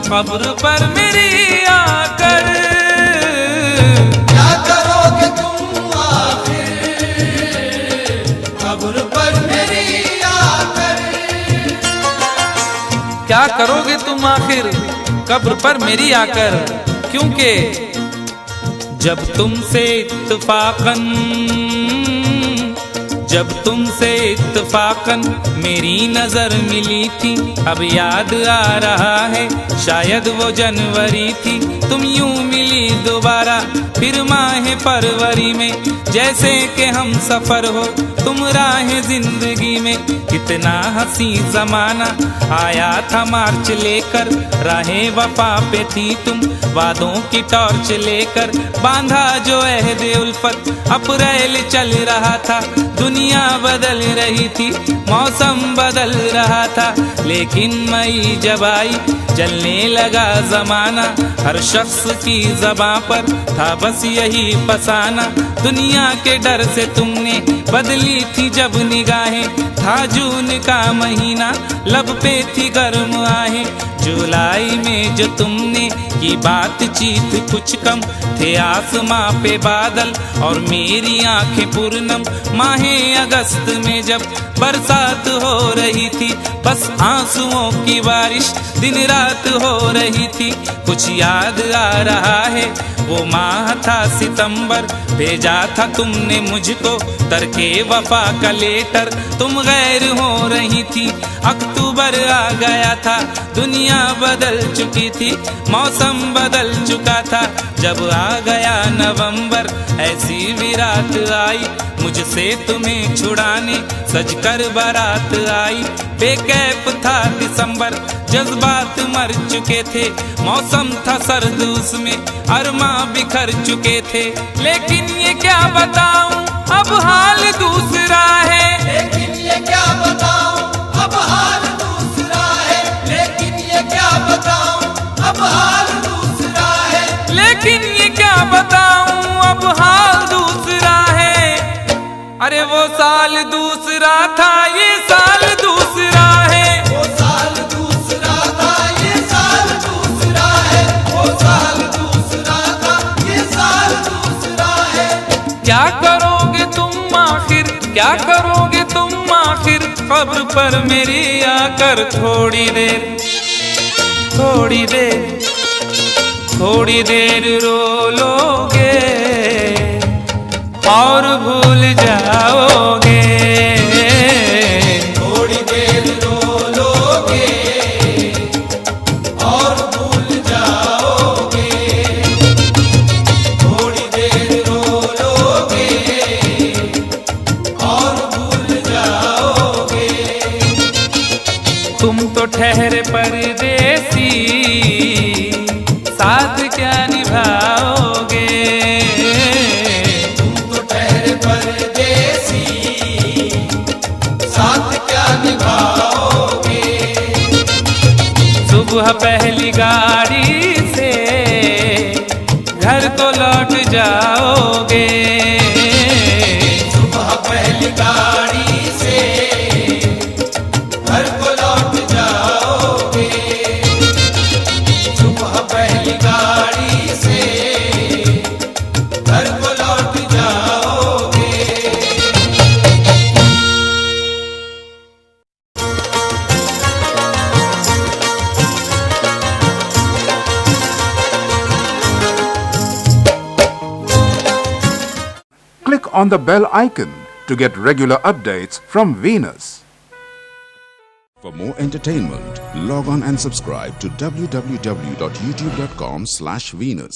कब्र पर मेरी आकर। क्या करोगे तुम आखिर कब्र पर मेरी आकर। क्या करोगे तुम आखिर कब्र पर मेरी आकर, क्योंकि जब तुमसे इत्तफाकन मेरी नजर मिली थी, अब याद आ रहा है शायद वो जनवरी थी। तुम यूं मिली दोबारा फिर माह फरवरी में, जैसे कि हम सफर हो तुम राह जिंदगी में। कितना हंसी जमाना आया था मार्च लेकर, राहे वफा पे थी तुम वादों की टॉर्च लेकर। बांधा जो अहद उल्फत अप्रैल चल रहा था, दुनिया बदल रही थी मौसम बदल रहा था। लेकिन मई जब आई जलने लगा जमाना, हर शख्स की ज़बां पर था बस यही फसाना। दुनिया के डर से तुमने बदली थी जब निगाहें, था जून का महीना लब पे थी गर्म आहें। जुलाई में जो तुमने की बातचीत कुछ कम थे आसमां पे बादल और मेरी आंखें पूर्णम। माहे अगस्त में जब बरसात हो रही थी, बस आंसुओं की बारिश दिन रात हो रही थी। कुछ याद आ रहा है वो माह था सितंबर, भेजा था तुमने मुझको तरके वफा का लेटर। तुम गैर हो रही थी, अक्टूबर आ गया था, दुनिया बदल चुकी थी, मौसम बदल चुका था। जब आ गया नवंबर ऐसी विरात आई, मुझसे तुम्हें छुड़ाने सजकर बारात आई। बेकैफ था दिसंबर, जज्बात मर चुके थे, मौसम था सर्द उसमें अरमा बिखर चुके थे। लेकिन ये क्या बताऊं अब हाल दूसरा है, लेकिन ये क्या बताऊं अब हाल दूसरा है। लेकिन ये क्या बताऊं अब हाल दूसरा है। लेकिन ये क्या बताऊं अब हाल दूसरा है। अरे वो साल दूसरा था ये साल दूसरा है। वो साल दूसरा था ये साल दूसरा है। वो साल दूसरा था ये साल दूसरा है। क्या करोगे तुम आखिर, क्या करोगे तुम आखिर कब्र पर मेरी आकर। थोड़ी देर थोड़ी देर थोड़ी देर रो लोगे और भूल जाओगे। थोड़ी देर रो लोगे और भूल जाओगे। थोड़ी देर रो लोगे और भूल जाओगे। तुम तो ठहरे परदेसी, साथ क्या निभाओगे। तुम तो ठहरे परदेसी, साथ क्या निभाओगे। सुबह पहली गाड़ी से घर को लौट जाओगे। सुबह पहली गाड़ी से घर को लौट जाओगे। सुबह पहली गाड़ी से घर को लौट जाओगे। Click on the bell icon to get regular updates from Venus. For more entertainment, log on and subscribe to www.youtube.com/Venus.